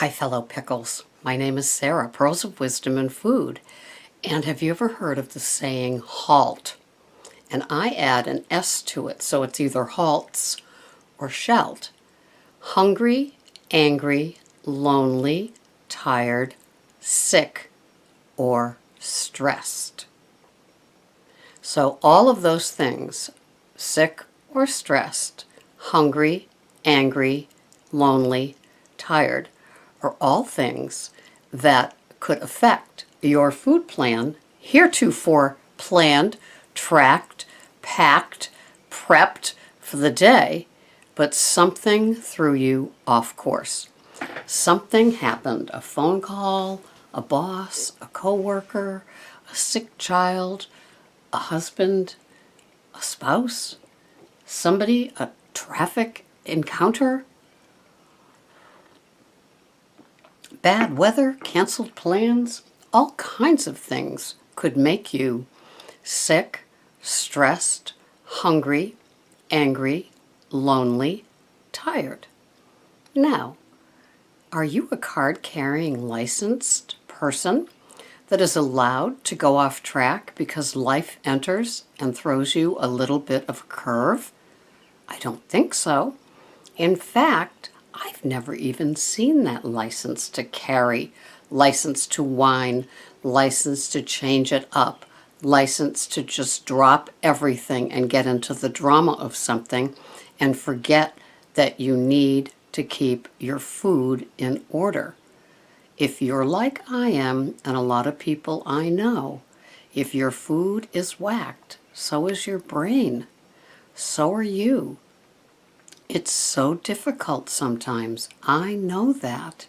Hi, fellow pickles. My name is Sarah, Pearls of Wisdom in Food. And have you ever heard of the saying halt? And I add an S to it, so it's either halts or shalt. Hungry, angry, lonely, tired, sick, or stressed. So all of those things, sick or stressed, hungry, angry, lonely, tired, are all things that could affect your food plan, heretofore planned, tracked, packed, prepped for the day, but something threw you off course. Something happened, a phone call, a boss, a coworker, a sick child, a husband, a spouse, somebody, a traffic encounter, bad weather, canceled plans, all kinds of things could make you sick, stressed, hungry, angry, lonely, tired. Now, are you a card-carrying licensed person that is allowed to go off track because life enters and throws you a little bit of a curve? I don't think so. In fact, I've never even seen that license to carry, license to whine, license to change it up, license to just drop everything and get into the drama of something and forget that you need to keep your food in order. If you're like I am, and a lot of people I know, if your food is whacked, so is your brain. So are you. It's so difficult sometimes. I know that.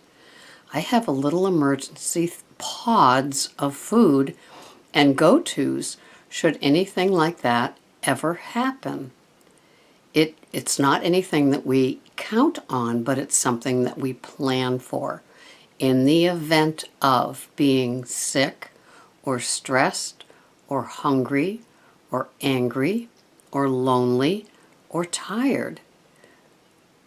I have a little emergency pods of food and go-tos should anything like that ever happen. It's not anything that we count on, but it's something that we plan for. In the event of being sick or stressed or hungry or angry or lonely or tired,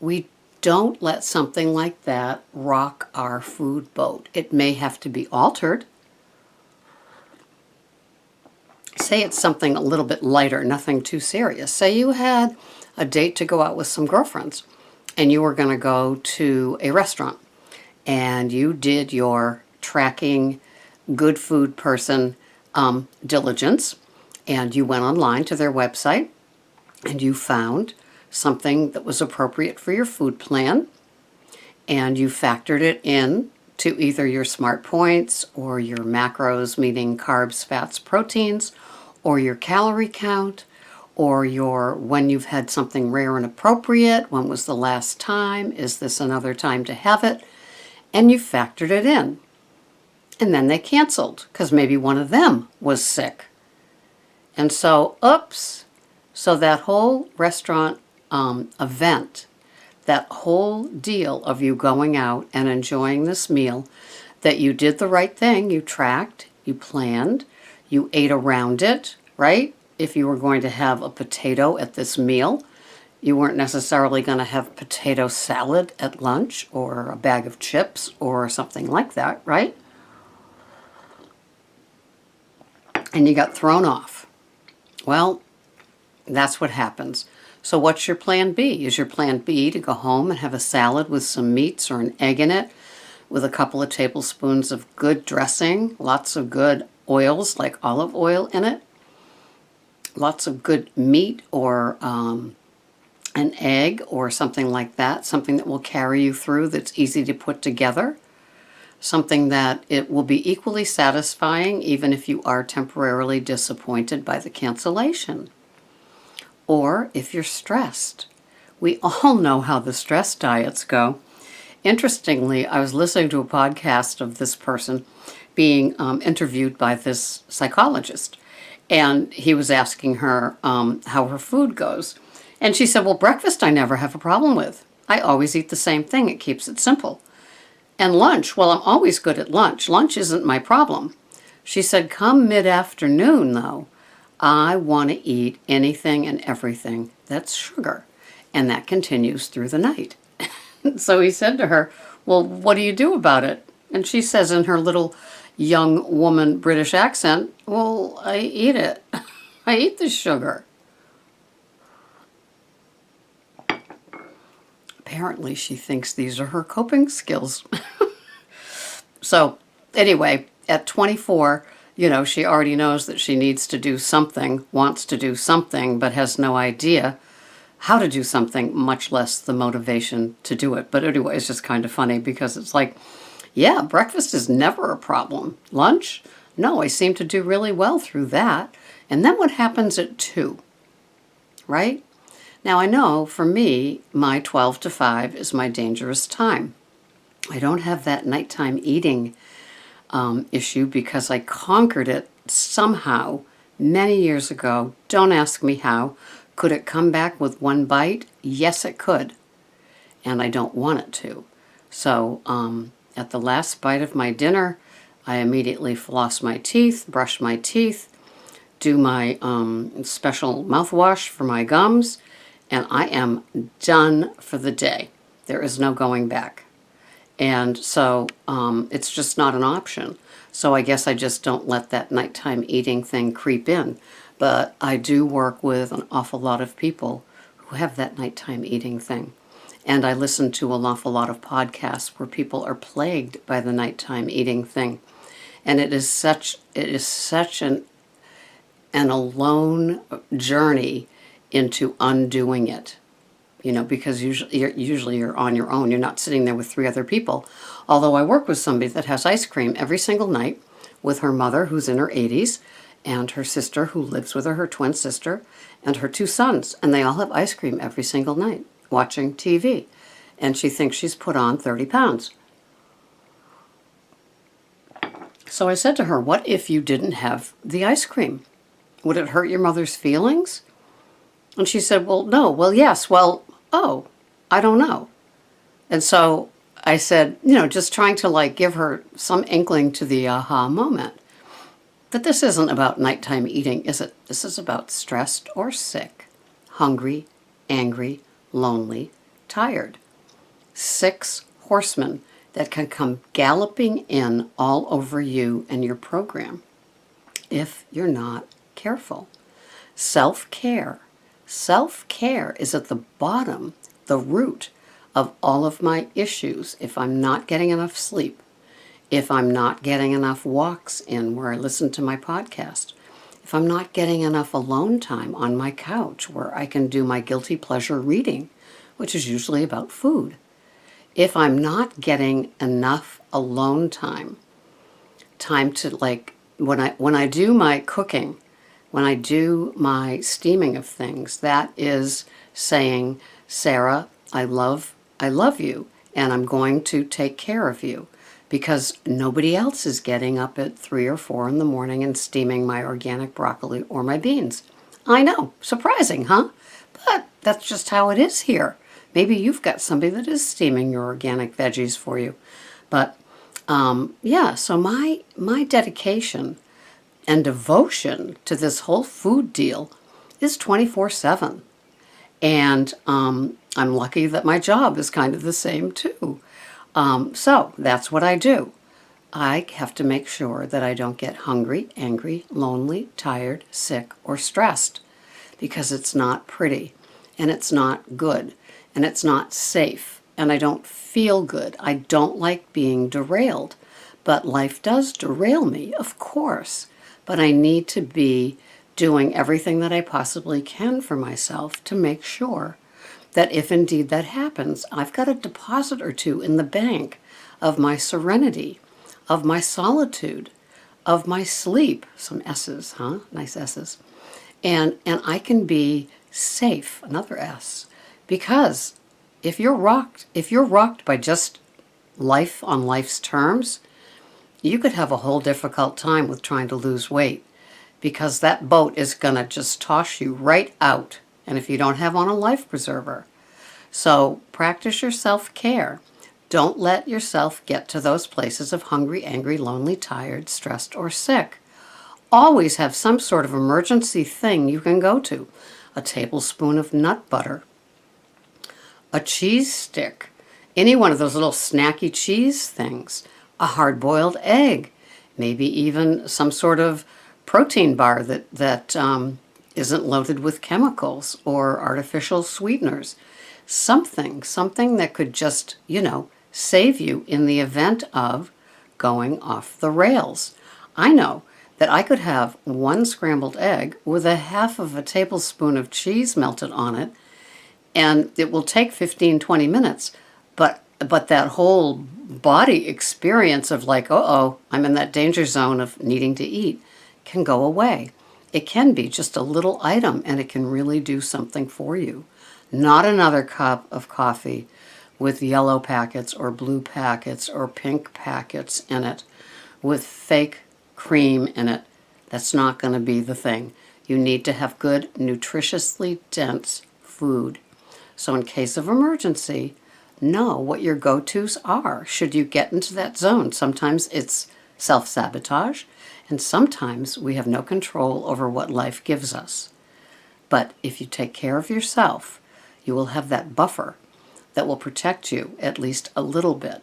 we don't let something like that rock our food boat. It may have to be altered. Say it's something a little bit lighter, nothing too serious. Say you had a date to go out with some girlfriends and you were going to go to a restaurant and you did your tracking good food person diligence, and you went online to their website and you found something that was appropriate for your food plan, and you factored it in to either your smart points or your macros, meaning carbs, fats, proteins, or your calorie count, or your when you've had something rare and appropriate, when was the last time, is this another time to have it, and you factored it in. And then they canceled because maybe one of them was sick. And so, oops, so that whole restaurant event, that whole deal of you going out and enjoying this meal, that you did the right thing, you tracked, you planned, you ate around it, right? If you were going to have a potato at this meal, you weren't necessarily going to have potato salad at lunch or a bag of chips or something like that, right? And you got thrown off. Well, that's what happens. So what's your plan B? Is your plan B to go home and have a salad with some meats or an egg in it with a couple of tablespoons of good dressing, lots of good oils like olive oil in it, lots of good meat or an egg or something like that, something that will carry you through, that's easy to put together, something that it will be equally satisfying even if you are temporarily disappointed by the cancellation. Or if you're stressed. We all know how the stress diets go. Interestingly, I was listening to a podcast of this person being interviewed by this psychologist, and he was asking her how her food goes. And she said, well, breakfast I never have a problem with. I always eat the same thing. It keeps it simple. And lunch, well, I'm always good at lunch. Lunch isn't my problem. She said, come mid-afternoon, though, I want to eat anything and everything that's sugar. And that continues through the night. So he said to her, Well, what do you do about it? And she says in her little young woman British accent, well, I eat it. I eat the sugar. Apparently, she thinks these are her coping skills. So, anyway, at 24, she already knows that she needs to do something, wants to do something, but has no idea how to do something, much less the motivation to do it. But anyway, it's just kind of funny because it's like, yeah, breakfast is never a problem. Lunch? No, I seem to do really well through that. And then what happens at 2, right? Now, I know for me, my 12 to 5 is my dangerous time. I don't have that nighttime eating issue because I conquered it somehow many years ago. Don't ask me how. Could it come back with one bite? Yes, it could. And I don't want it to. So at the last bite of my dinner, I immediately floss my teeth, brush my teeth, do my special mouthwash for my gums, and I am done for the day. There is no going back. And so it's just not an option. So I guess I just don't let that nighttime eating thing creep in. But I do work with an awful lot of people who have that nighttime eating thing. And I listen to an awful lot of podcasts where people are plagued by the nighttime eating thing. And it is such an alone journey into undoing it. Because usually you're on your own. You're not sitting there with 3 other people. Although I work with somebody that has ice cream every single night with her mother, who's in her 80s, and her sister, who lives with her twin sister, and her 2 sons. And they all have ice cream every single night, watching TV. And she thinks she's put on 30 pounds. So I said to her, what if you didn't have the ice cream? Would it hurt your mother's feelings? And she said, well, no. Well, yes. Well, oh, I don't know. And so I said, just trying to give her some inkling to the aha moment. But this isn't about nighttime eating, is it? This is about stressed or sick, hungry, angry, lonely, tired. 6 horsemen that can come galloping in all over you and your program if you're not careful. Self-care. Self-care is at the bottom, the root of all of my issues. If I'm not getting enough sleep, if I'm not getting enough walks in where I listen to my podcast, if I'm not getting enough alone time on my couch where I can do my guilty pleasure reading, which is usually about food, if I'm not getting enough alone time to when I do my cooking, when I do my steaming of things, that is saying, Sarah, I love you, and I'm going to take care of you because nobody else is getting up at 3 or 4 in the morning and steaming my organic broccoli or my beans. I know, surprising, huh? But that's just how it is here. Maybe you've got somebody that is steaming your organic veggies for you. But so my dedication and devotion to this whole food deal is 24/7. And I'm lucky that my job is kind of the same too. So that's what I do. I have to make sure that I don't get hungry, angry, lonely, tired, sick, or stressed because it's not pretty and it's not good and it's not safe and I don't feel good. I don't like being derailed, but life does derail me, of course. But I need to be doing everything that I possibly can for myself to make sure that if indeed that happens, I've got a deposit or 2 in the bank of my serenity, of my solitude, of my sleep, some S's, huh? Nice S's. And I can be safe, another S, because if you're rocked by just life on life's terms, you could have a whole difficult time with trying to lose weight because that boat is going to just toss you right out. And if you don't have on a life preserver. So practice your self-care. Don't let yourself get to those places of hungry, angry, lonely, tired, stressed, or sick. Always have some sort of emergency thing you can go to. A tablespoon of nut butter, a cheese stick, Any one of those little snacky cheese things, a hard-boiled egg, maybe even some sort of protein bar that isn't loaded with chemicals or artificial sweeteners. Something that could just, save you in the event of going off the rails. I know that I could have one scrambled egg with a half of a tablespoon of cheese melted on it, and it will take 15, 20 minutes, but that whole body experience of like, oh, I'm in that danger zone of needing to eat, can go away. It can be just a little item, and it can really do something for you. Not another cup of coffee with yellow packets or blue packets or pink packets in it with fake cream in it. That's not going to be the thing. You need to have good, nutritiously dense food. So in case of emergency, know what your go-tos are should you get into that zone. Sometimes it's self-sabotage, and sometimes we have no control over what life gives us. But if you take care of yourself, you will have that buffer that will protect you at least a little bit.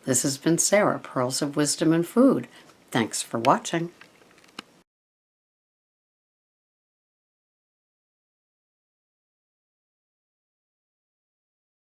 This has been Sarah, Pearls of Wisdom and Food. Thanks for watching.